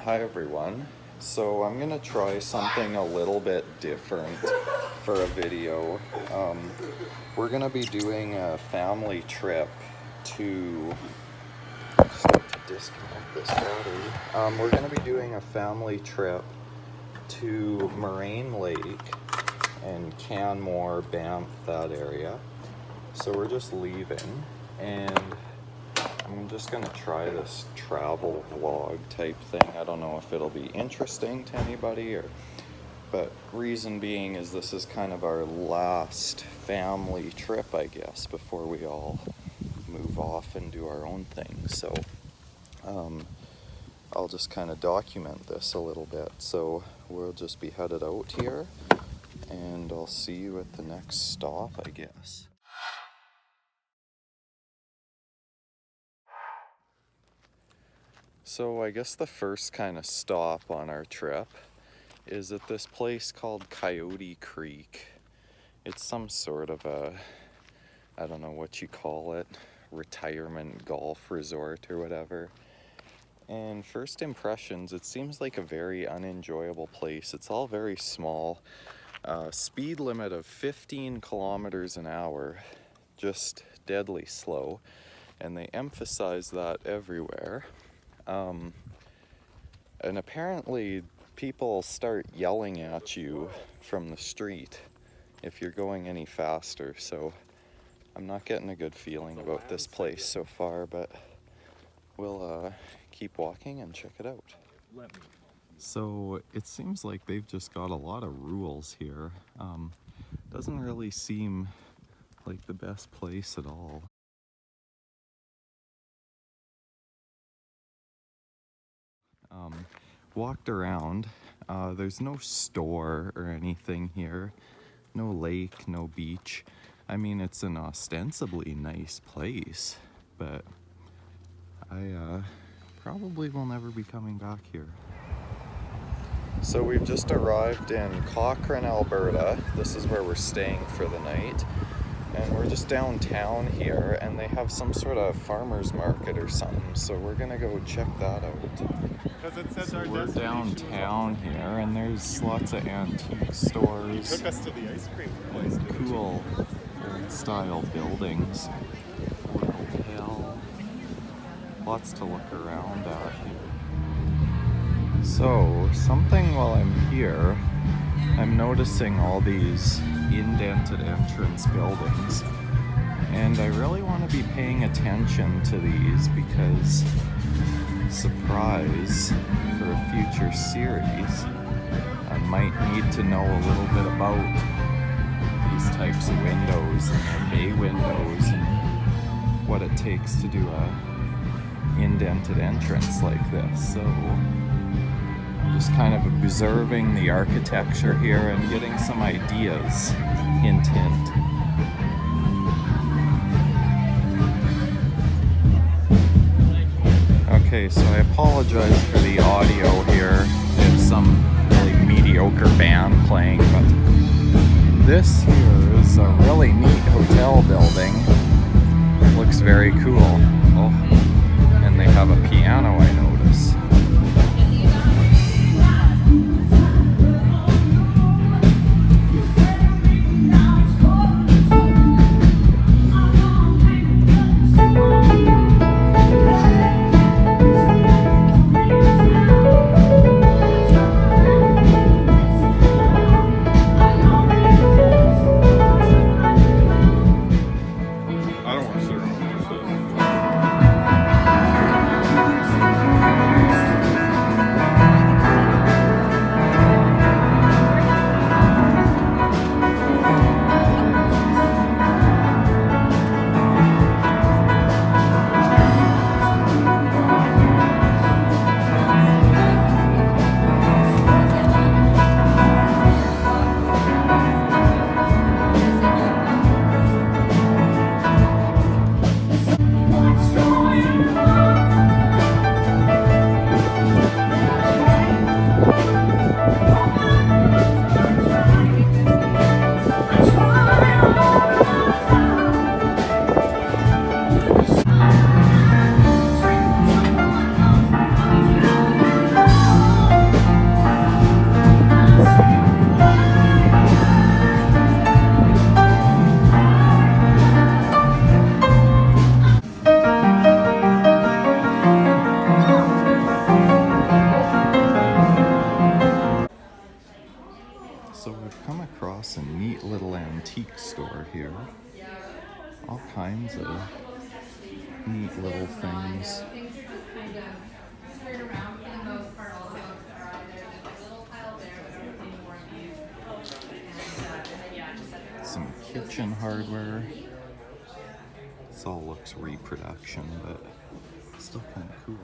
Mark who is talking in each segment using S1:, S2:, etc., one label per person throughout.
S1: Hi everyone. So I'm gonna try something a little bit different for a video. We're gonna be doing a family trip to disconnect this battery. We're gonna be doing a family trip to Moraine Lake and Canmore, Bamf, that area. So we're just leaving, and I'm just gonna try this travel vlog type thing. I don't know if it'll be interesting to anybody, but reason being is this is kind of our last family trip, I guess, before we all move off and do our own thing. So I'll just kind of document this a little bit. So we'll just be headed out here, and I'll see you at the next stop, I guess. So I guess the first kind of stop on our trip is at this place called Coyote Creek. It's some sort of a, I don't know what you call it, retirement golf resort or whatever. And first impressions, it seems like a very unenjoyable place. It's all very small. Speed limit of 15 kilometers an hour, just deadly slow. And they emphasize that everywhere. And apparently people start yelling at you from the street if you're going any faster, so I'm not getting a good feeling about this place so far, but we'll keep walking and check it out. So it seems like they've just got a lot of rules here. Doesn't really seem like the best place at all. Walked around, there's no store or anything here, no lake, no beach. I mean, it's an ostensibly nice place, but I probably will never be coming back here. So we've just arrived in Cochrane, Alberta. This is where we're staying for the night. And we're just downtown here, and they have some sort of farmer's market or something, so we're gonna go check that out. So we're downtown here, and there's lots of antique stores.
S2: Took us to the ice cream place.
S1: And cool old-style buildings. Hotel. Lots to look around at here. So, something while I'm here, I'm noticing all these indented entrance buildings, and I really want to be paying attention to these because, surprise, for a future series, I might need to know a little bit about these types of windows and their bay windows and what it takes to do a indented entrance like this. So just kind of observing the architecture here and getting some ideas, hint hint. Okay, so I apologize for the audio here. It's some really mediocre band playing, but this here is a really neat hotel building. It looks very cool. Oh, and they have a piano, I notice. kinds of neat little things.
S3: Things are just kind of screwed around for the most part. All the books are either there's a little pile there, but I don't see any more of these. And then yeah, just
S1: Some kitchen hardware. This all looks reproduction, but still kind of cool.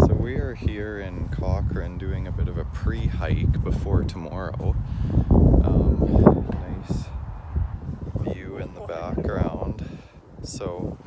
S1: So we are here in Cochrane doing a bit of a pre-hike before tomorrow. Nice view in the background. So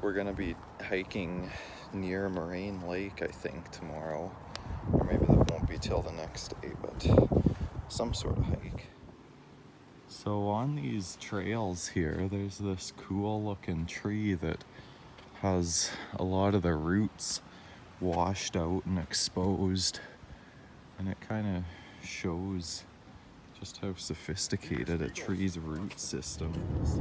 S1: we're gonna be hiking near Moraine Lake, I think, tomorrow. Or maybe that won't be till the next day, but some sort of hike. So on these trails here, there's this cool looking tree that has a lot of the roots washed out and exposed, and it kind of shows just how sophisticated a tree's root system is.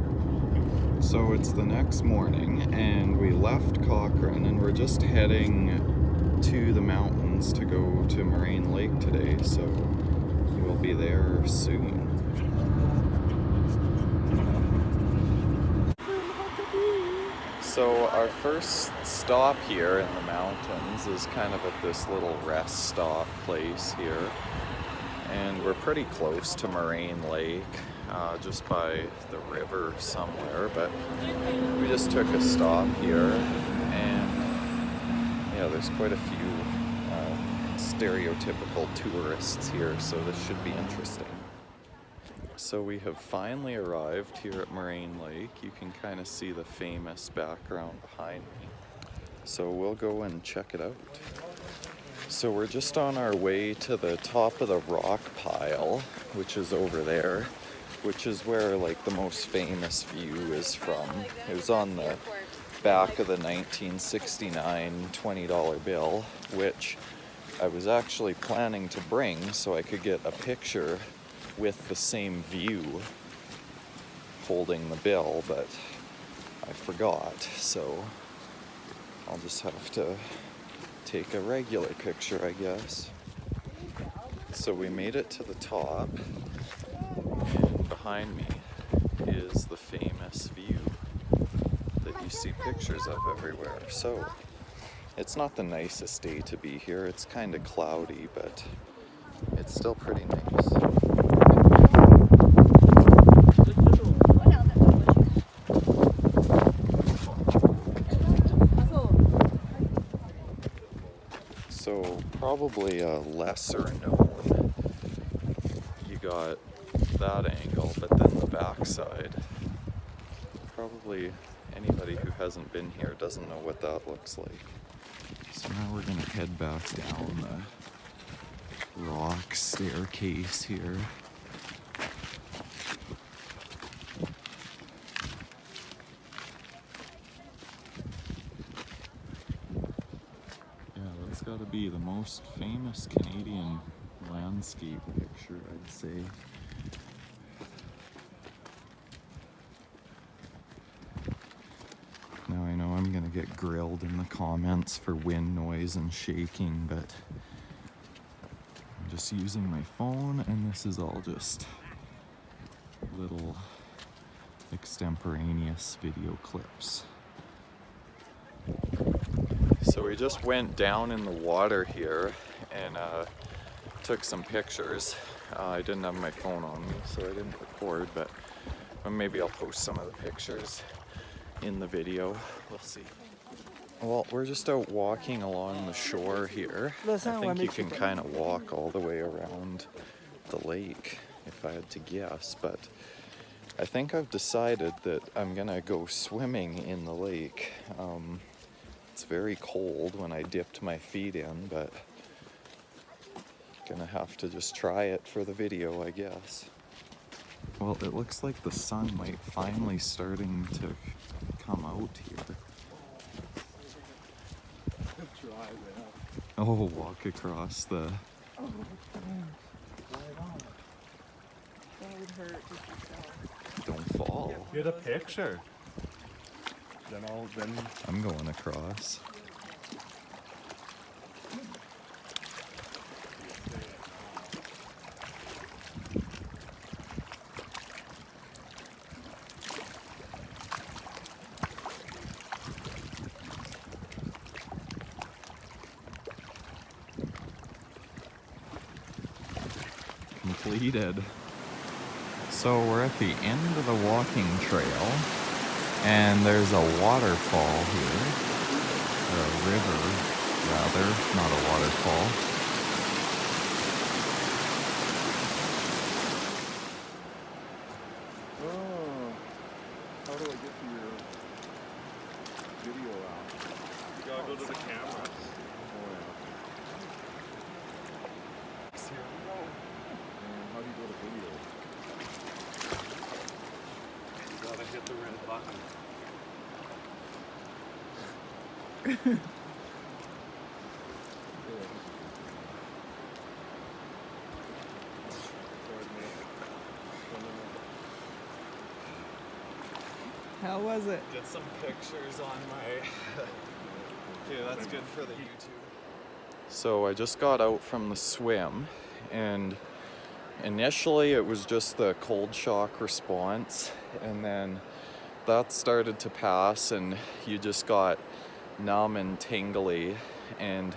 S1: So it's the next morning and we left Cochrane and we're just heading to the mountains to go to Moraine Lake today, so we'll be there soon. So our first stop here in the mountains is kind of at this little rest stop place here. And we're pretty close to Moraine Lake, just by the river somewhere, but we just took a stop here, and yeah, there's quite a few stereotypical tourists here, so this should be interesting. So we have finally arrived here at Moraine Lake. You can kind of see the famous background behind me. So we'll go and check it out. So we're just on our way to the top of the rock pile, which is over there, which is where like the most famous view is from. It was on the back of the 1969 $20 bill, which I was actually planning to bring so I could get a picture with the same view holding the bill, but I forgot, so I'll just have to take a regular picture, I guess. So we made it to the top, and behind me is the famous view that you see pictures of everywhere. So it's not the nicest day to be here. It's kind of cloudy, but it's still pretty nice. So probably a lesser known, you got that angle, but then the backside, probably anybody who hasn't been here doesn't know what that looks like. So now we're gonna head back down the rock staircase here. That's got to be the most famous Canadian landscape picture, I'd say. Now I know I'm gonna get grilled in the comments for wind noise and shaking, but I'm just using my phone, and this is all just little extemporaneous video clips. So we just went down in the water here and took some pictures. I didn't have my phone on me, so I didn't record, but maybe I'll post some of the pictures in the video. We'll see. Well, we're just out walking along the shore here. I think you can kind of walk all the way around the lake, if I had to guess, but I think I've decided that I'm gonna go swimming in the lake. It's very cold when I dipped my feet in, but gonna have to just try it for the video, I guess. Well, it looks like the sun might finally starting to come out here. Oh, walk across the...
S4: Oh, right on. That would hurt if you fell.
S1: Don't fall.
S2: Get a picture. Then
S1: I'm going across. Completed. So we're at the end of the walking trail, and there's a waterfall here, or a river rather, not a waterfall.
S2: oh, how do I get to your video out? You gotta go to the camera. Oh yeah. Here we go. And how do you go to video? You gotta hit the red button.
S4: How was it?
S1: Get some pictures on my... Okay, that's good for the YouTube. So I just got out from the swim, and initially it was just the cold shock response, and then that started to pass and you just got numb and tingly, and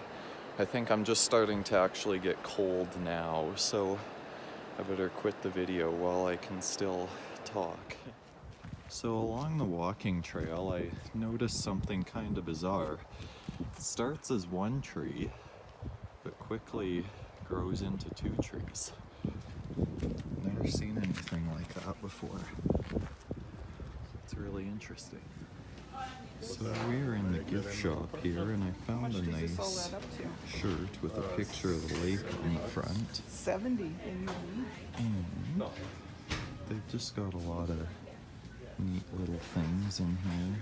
S1: I think I'm just starting to actually get cold now, so I better quit the video while I can still talk. So along the walking trail, I noticed something kind of bizarre. It starts as one tree, but quickly grows into two trees. Never seen anything like that before. It's really interesting. So we are in the gift shop here, and I found a
S4: Does this all
S1: nice
S4: add up to?
S1: shirt with a picture of the lake on the front.
S4: 70 in the week.
S1: And they've just got a lot of neat little things in here.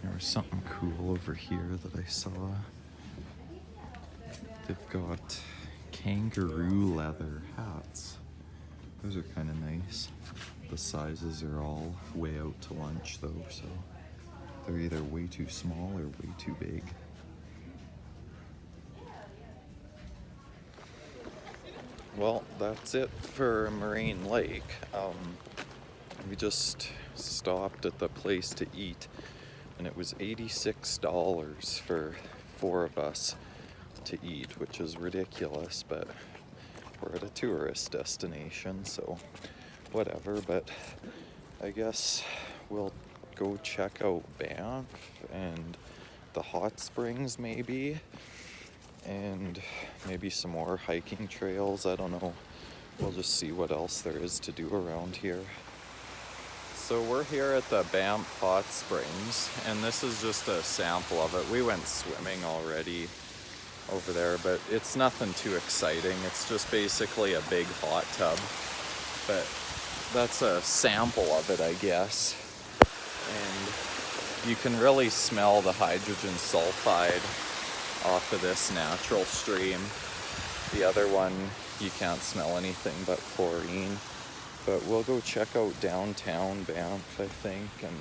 S1: There was something cool over here that I saw. They've got kangaroo leather hats. Those are kind of nice. The sizes are all way out to lunch though, so they're either way too small or way too big. Well, that's it for Moraine Lake. We just stopped at the place to eat, and it was $86 for 4 of us to eat, which is ridiculous, but we're at a tourist destination, so whatever. But I guess we'll go check out Bamf and the hot springs maybe, and maybe some more hiking trails. I don't know. We'll just see what else there is to do around here. So we're here at the Bamf Hot Springs, and this is just a sample of it. We went swimming already over there, but it's nothing too exciting. It's just basically a big hot tub, but that's a sample of it, I guess. And you can really smell the hydrogen sulfide off of this natural stream. The other one, you can't smell anything but chlorine. But we'll go check out downtown Banff, I think, and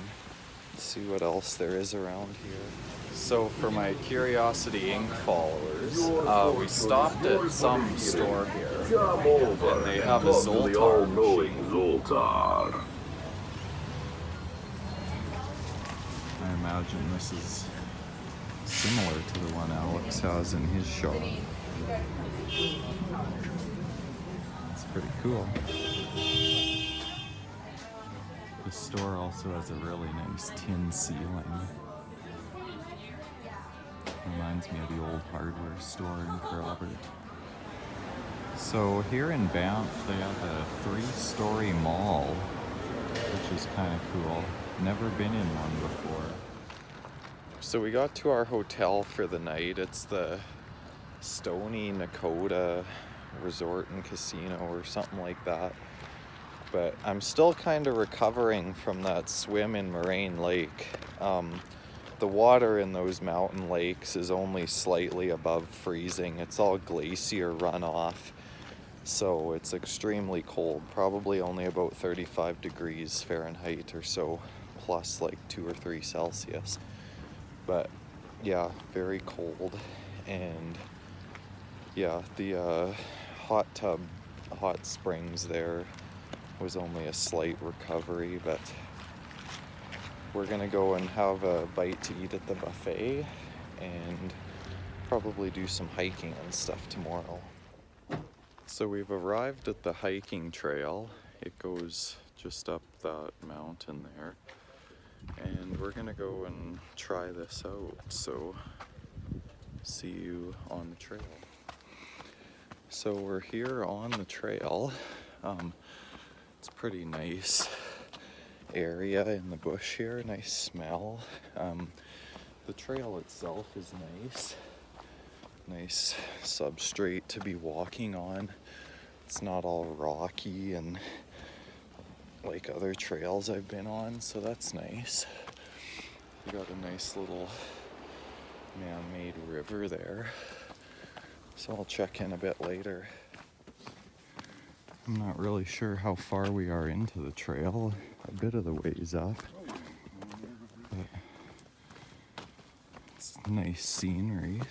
S1: see what else there is around here. So for my Curiosity Inc. followers, we stopped at some store here, and they have a Zoltar machine. I imagine this is similar to the one Alex has in his shop. It's pretty cool. The store also has a really nice tin ceiling. Reminds me of the old hardware store in Kerrobert. So here in Banff, they have a 3-story mall, which is kind of cool. Never been in one before. So we got to our hotel for the night. It's the Stony Nakota Resort and Casino or something like that. But I'm still kind of recovering from that swim in Moraine Lake. the water in those mountain lakes is only slightly above freezing. It's all glacier runoff, so it's extremely cold, probably only about 35 degrees Fahrenheit or so, plus like 2 or 3 Celsius. But yeah, very cold. And yeah, the hot springs there was only a slight recovery, but we're gonna go and have a bite to eat at the buffet and probably do some hiking and stuff tomorrow. So we've arrived at the hiking trail. It goes just up that mountain there. And we're gonna go and try this out. So see you on the trail. So we're here on the trail. It's a pretty nice area in the bush here, nice smell. The trail itself is nice substrate to be walking on. It's not all rocky and like other trails I've been on, so that's nice. We got a nice little man-made river there, so I'll check in a bit later. I'm not really sure how far we are into the trail. A bit of the ways up. But it's nice scenery.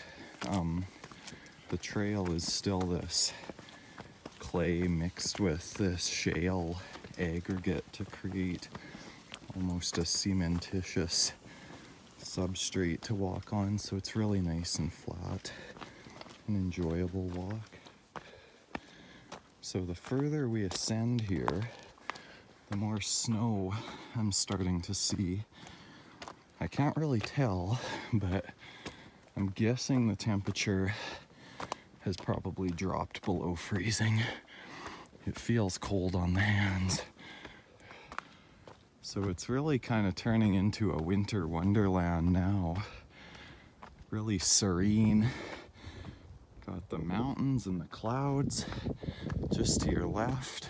S1: The trail is still this clay mixed with this shale aggregate to create almost a cementitious substrate to walk on, so it's really nice and flat, an enjoyable walk. So the further we ascend here, the more snow I'm starting to see. I can't really tell, but I'm guessing the temperature has probably dropped below freezing. It feels cold on the hands. So it's really kind of turning into a winter wonderland now. Really serene. Got the mountains and the clouds just to your left.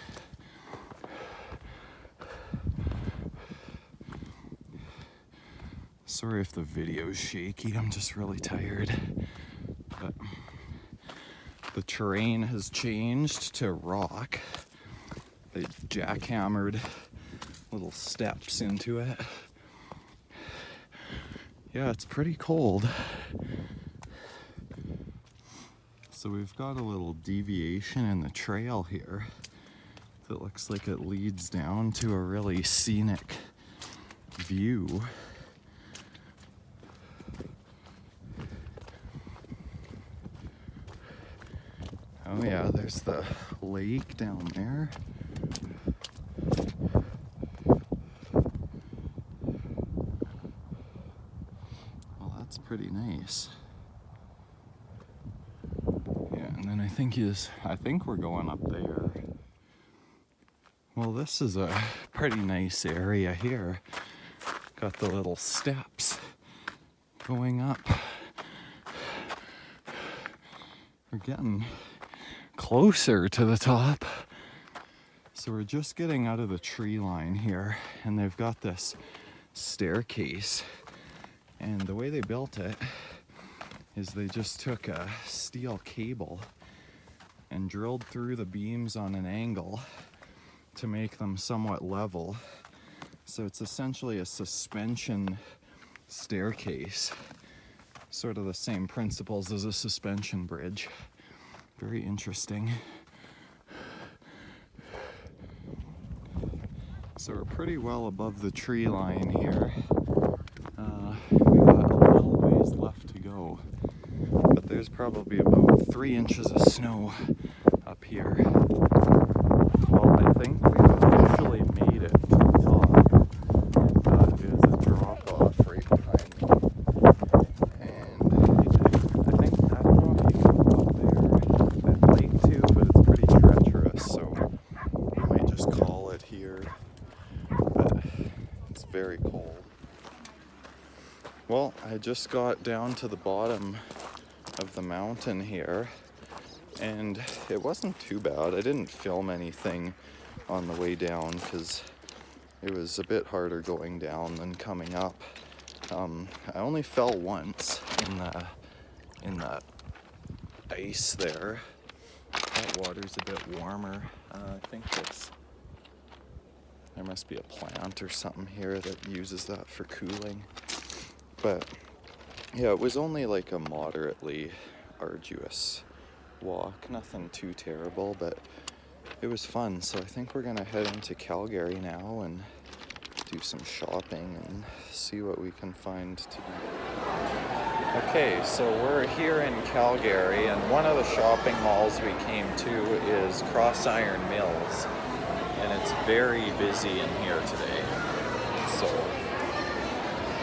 S1: Sorry if the video's shaky, I'm just really tired. But the terrain has changed to rock. They jackhammered little steps into it. Yeah, it's pretty cold. So we've got a little deviation in the trail here that looks like it leads down to a really scenic view. Oh yeah, there's the lake down there. Well, that's pretty nice. Yeah, and then I think we're going up there. Well, this is a pretty nice area here. Got the little steps going up. We're getting closer to the top. So we're just getting out of the tree line here, and they've got this staircase. And the way they built it is they just took a steel cable and drilled through the beams on an angle to make them somewhat level. So it's essentially a suspension staircase, sort of the same principles as a suspension bridge. Very interesting. So we're pretty well above the tree line here. We got a little ways left to go, but there's probably about 3 inches of snow up here. Well, I think we've officially made it to the top. There's a drop off right behind me. And I think, I don't know if you can go up there. I'd like to, but it's pretty treacherous, so we might just call it here. But it's very cold. Well, I just got down to the bottom of the mountain here, and it wasn't too bad. I didn't film anything on the way down because it was a bit harder going down than coming up. I only fell once in the ice there. That water's a bit warmer. I think there must be a plant or something here that uses that for cooling. But yeah, it was only like a moderately arduous walk, nothing too terrible, but it was fun. So I think we're gonna head into Calgary now and do some shopping and see what we can find to do. Okay, so we're here in Calgary, and one of the shopping malls we came to is Cross Iron Mills, and it's very busy in here today. So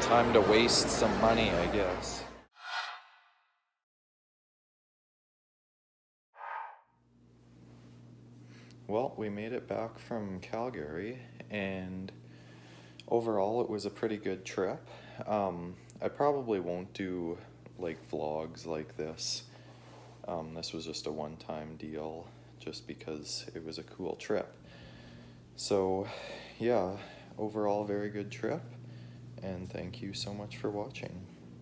S1: time to waste some money, I guess. Well, we made it back from Calgary, and overall it was a pretty good trip. I probably won't do like vlogs like this. This was just a one-time deal just because it was a cool trip. So yeah, overall very good trip, and thank you so much for watching.